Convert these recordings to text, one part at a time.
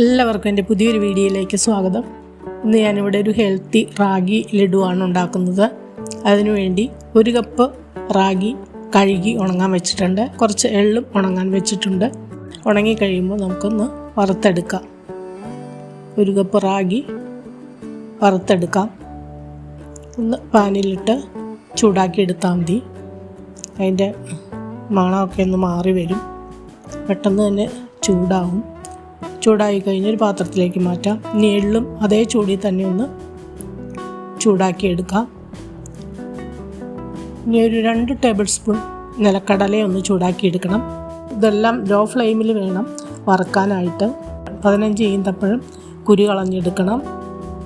എല്ലാവർക്കും എൻ്റെ പുതിയൊരു വീഡിയോയിലേക്ക് സ്വാഗതം. ഇന്ന് ഞാനിവിടെ ഒരു ഹെൽത്തി റാഗി ലഡുവാണ് ഉണ്ടാക്കുന്നത്. അതിനുവേണ്ടി 1 കപ്പ് റാഗി കഴുകി ഉണങ്ങാൻ വെച്ചിട്ടുണ്ട്. കുറച്ച് എള്ളും ഉണങ്ങാൻ വെച്ചിട്ടുണ്ട്. ഉണങ്ങി കഴിയുമ്പോൾ നമുക്കൊന്ന് വറുത്തെടുക്കാം. 1 കപ്പ് റാഗി വറുത്തെടുക്കാം. ഒന്ന് പാനിലിട്ട് ചൂടാക്കി എടുത്താൽ മതി. അതിൻ്റെ മണമൊക്കെ ഒന്ന് മാറി വരും. പെട്ടെന്ന് തന്നെ ചൂടാവും. ചൂടായി കഴിഞ്ഞൊരു പാത്രത്തിലേക്ക് മാറ്റാം. ഇനി എള്ളും അതേ ചൂടിൽ തന്നെ ഒന്ന് ചൂടാക്കി എടുക്കാം. ഇനി ഒരു 2 ടേബിൾ സ്പൂൺ നിലക്കടല ഒന്ന് ചൂടാക്കി എടുക്കണം. ഇതെല്ലാം ലോ ഫ്ലെയിമിൽ വേണം വറുക്കാനായിട്ട്. 15 ഈന്തപ്പഴം കുരു കളഞ്ഞെടുക്കണം.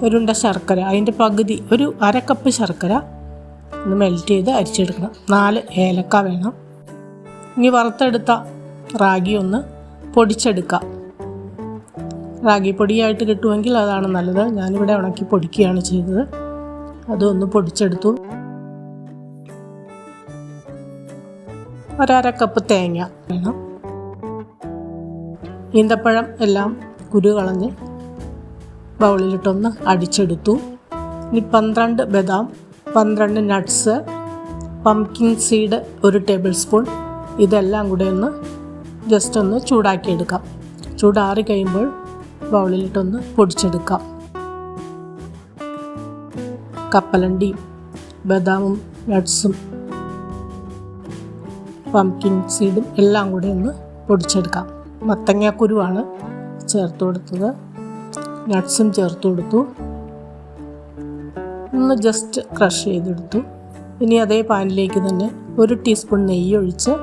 ഒരുണ്ട ശർക്കര, അതിൻ്റെ പകുതി ഒരു 1/2 കപ്പ് ശർക്കര ഒന്ന് മെൽറ്റ് ചെയ്ത് അരിച്ചെടുക്കണം. 4 ഏലക്ക വേണം. ഇനി വറുത്തെടുത്ത റാഗി ഒന്ന് പൊടിച്ചെടുക്കാം. റാഗി പൊടിയായിട്ട് കിട്ടുമെങ്കിൽ അതാണ് നല്ലത്. ഞാനിവിടെ ഉണക്കി പൊടിക്കുകയാണ് ചെയ്തത്. അതൊന്ന് പൊടിച്ചെടുത്തു. 1/2 കപ്പ് തേങ്ങ വേണം. ഈന്തപ്പഴം എല്ലാം കുരു കളഞ്ഞ് ബൗളിലിട്ടൊന്ന് അടിച്ചെടുത്തു. ഇനി 12 ബദാം, 12 nuts, pumpkin seed 1 table spoon, ഇതെല്ലാം കൂടെ ഒന്ന് ജസ്റ്റ് ഒന്ന് ചൂടാക്കിയെടുക്കാം. ചൂടാറി കഴിയുമ്പോൾ ബൗളിലിട്ടൊന്ന് പൊടിച്ചെടുക്കാം. കപ്പലണ്ടിയും ബദാമും നട്ട്സും പംകിൻ സീഡും എല്ലാം കൂടെ ഒന്ന് പൊടിച്ചെടുക്കാം. മത്തങ്ങാക്കുരുവാണ് ചേർത്ത് കൊടുത്തത്. നട്ട്സും ചേർത്ത് കൊടുത്തു. ഒന്ന് ജസ്റ്റ് ക്രഷ് ചെയ്തെടുത്തു. ഇനി അതേ പാനിലേക്ക് തന്നെ 1 ടീസ്പൂൺ നെയ്യ് ഒഴിച്ച്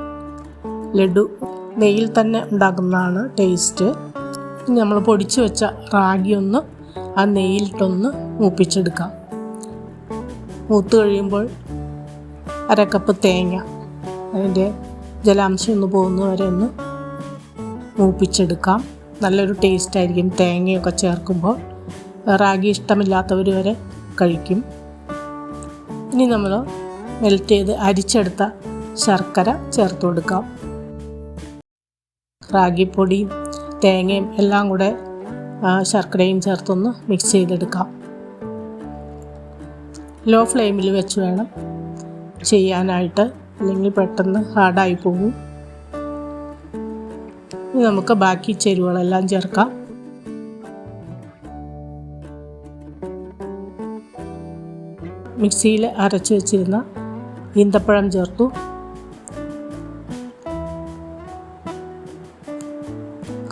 ലഡു നെയ്യിൽ തന്നെ ഉണ്ടാക്കുന്നതാണ് ടേസ്റ്റ്. ഇനി നമ്മൾ പൊടിച്ച് വെച്ച റാഗി ഒന്ന് ആ നെയ്യിലിട്ടൊന്ന് മൂപ്പിച്ചെടുക്കാം. മൂത്ത് കഴിയുമ്പോൾ 1/2 കപ്പ് തേങ്ങ, അതിൻ്റെ ജലാംശം ഒന്ന് പോകുന്നവരെ ഒന്ന് മൂപ്പിച്ചെടുക്കാം. നല്ലൊരു ടേസ്റ്റായിരിക്കും തേങ്ങയൊക്കെ ചേർക്കുമ്പോൾ. റാഗി ഇഷ്ടമില്ലാത്തവർ വരെ കഴിക്കും. ഇനി നമ്മൾ മെൽറ്റ് ചെയ്ത് അരിച്ചെടുത്ത ശർക്കര ചേർത്ത് കൊടുക്കാം. റാഗിപ്പൊടിയും തേങ്ങയും എല്ലാം കൂടെ ശർക്കരയും ചേർത്തൊന്ന് മിക്സ് ചെയ്തെടുക്കാം. ലോ ഫ്ലെയിമിൽ വെച്ച് വേണം ചെയ്യാനായിട്ട്, അല്ലെങ്കിൽ പെട്ടെന്ന് ഹാർഡായി പോകും. ഇനി നമുക്ക് ബാക്കി ചേരുവകളെല്ലാം ചേർക്കാം. മിക്സിയിൽ അരച്ച് വെച്ചിരുന്ന ഈന്തപ്പഴം ചേർത്തു.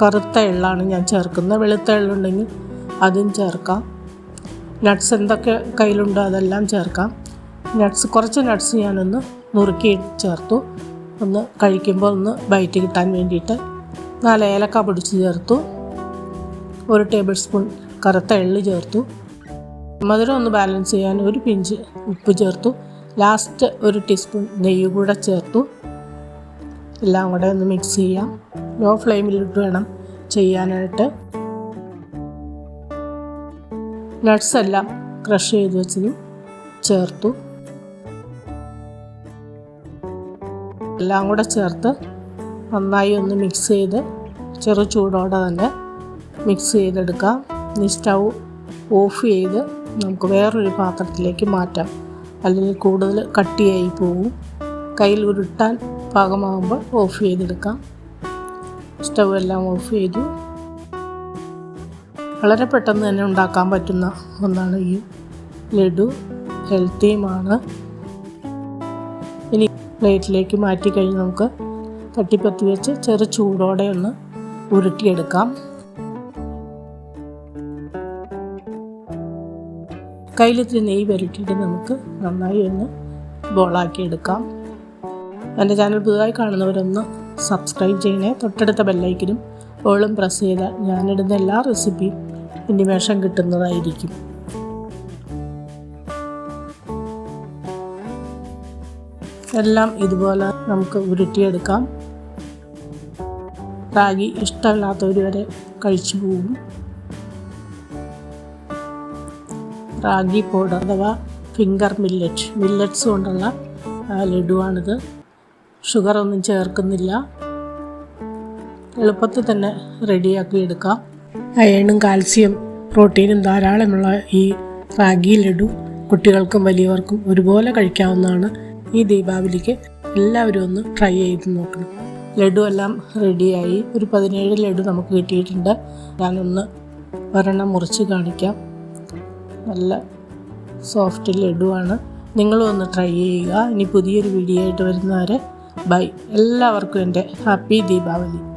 കറുത്ത എള്ളാണ് ഞാൻ ചേർക്കുന്നത്. വെളുത്ത എള്ളുണ്ടെങ്കിൽ അതും ചേർക്കാം. നട്ട്സ് എന്തൊക്കെ കയ്യിലുണ്ടോ അതെല്ലാം ചേർക്കാം. കുറച്ച് നട്ട്സ് ഞാനൊന്ന് നുറുക്കി ചേർത്തു. ഒന്ന് കഴിക്കുമ്പോൾ ഒന്ന് ബൈറ്റ് കിട്ടാൻ വേണ്ടിയിട്ട്. 4 ഏലക്ക പൊടിച്ച് ചേർത്തു. 1 ടേബിൾ സ്പൂൺ കറുത്ത എള്ള് ചേർത്തു. മധുരം ഒന്ന് ബാലൻസ് ചെയ്യാൻ 1 പിഞ്ച് ഉപ്പ് ചേർത്തു. ലാസ്റ്റ് 1 ടീസ്പൂൺ നെയ്യ് കൂടെ ചേർത്തു. എല്ലാം കൂടെ ഒന്ന് മിക്സ് ചെയ്യാം. ലോ ഫ്ലെയിമിലിട്ട് വേണം ചെയ്യാനായിട്ട്. നട്ട്സ് എല്ലാം ക്രഷ് ചെയ്ത് വെച്ചതും ചേർത്തു. എല്ലാം കൂടെ ചേർത്ത് നന്നായി ഒന്ന് മിക്സ് ചെയ്ത് ചെറു ചൂടോടെ തന്നെ മിക്സ് ചെയ്തെടുക്കാം. ഇനി സ്റ്റൗ ഓഫ് ചെയ്ത് നമുക്ക് വേറൊരു പാത്രത്തിലേക്ക് മാറ്റാം. അല്ലെങ്കിൽ കൂടുതൽ കട്ടിയായി പോകും. കയ്യിൽ ഉരുട്ടാൻ പാകമാകുമ്പോൾ ഓഫ് ചെയ്തെടുക്കാം. സ്റ്റൗ എല്ലാം ഓഫ് ചെയ്തു. വളരെ പെട്ടെന്ന് തന്നെ ഉണ്ടാക്കാൻ പറ്റുന്ന ഒന്നാണ് ഈ ലഡു. ഹെൽത്തിയുമാണ്. ഇനി പ്ലേറ്റിലേക്ക് മാറ്റി കഴിഞ്ഞ് നമുക്ക് തട്ടിപ്പത്തി വെച്ച് ചെറു ചൂടോടെ ഒന്ന് ഉരുട്ടിയെടുക്കാം. കയ്യിലിത്തിരി നെയ്യ് പുരട്ടിയിട്ട് നമുക്ക് നന്നായി ഒന്ന് ബോളാക്കി എടുക്കാം. എൻ്റെ ചാനൽ പുതുതായി കാണുന്നവരൊന്ന് സബ്സ്ക്രൈബ് ചെയ്യണേ. തൊട്ടടുത്ത ബെല്ലൈക്കനും ഓളും പ്രസ് ചെയ്താൽ ഞാനിടുന്ന എല്ലാ റെസിപ്പിയും ഇൻറ്റിമേഷൻ കിട്ടുന്നതായിരിക്കും. എല്ലാം ഇതുപോലെ നമുക്ക് ഉരുട്ടിയെടുക്കാം. റാഗി ഇഷ്ടമില്ലാത്തവർ വരെ കഴിച്ചു പോകും. റാഗി പൗഡർ അഥവാ ഫിംഗർ മില്ലറ്റ്സ് കൊണ്ടുള്ള ലഡുവാണിത്. ഷുഗറൊന്നും ചേർക്കുന്നില്ല. എളുപ്പത്തിൽ തന്നെ റെഡിയാക്കി എടുക്കാം. അയണും കാൽസ്യം പ്രോട്ടീനും ധാരാളമുള്ള ഈ റാഗി ലഡു കുട്ടികൾക്കും വലിയവർക്കും ഒരുപോലെ കഴിക്കാവുന്നതാണ്. ഈ ദീപാവലിക്ക് എല്ലാവരും ഒന്ന് ട്രൈ ചെയ്ത് നോക്കണം. ലഡു എല്ലാം റെഡിയായി. ഒരു 17 ലഡു നമുക്ക് കിട്ടിയിട്ടുണ്ട്. ഞാനൊന്ന് ഒരെണ്ണം മുറിച്ച് കാണിക്കാം. നല്ല സോഫ്റ്റ് ലഡുവാണ്. നിങ്ങളും ഒന്ന് ട്രൈ ചെയ്യുക. ഇനി പുതിയൊരു വീഡിയോ ആയിട്ട് വരുന്നവരെ ബൈ. എല്ലാവർക്കും എൻ്റെ ഹാപ്പി ദീപാവലി.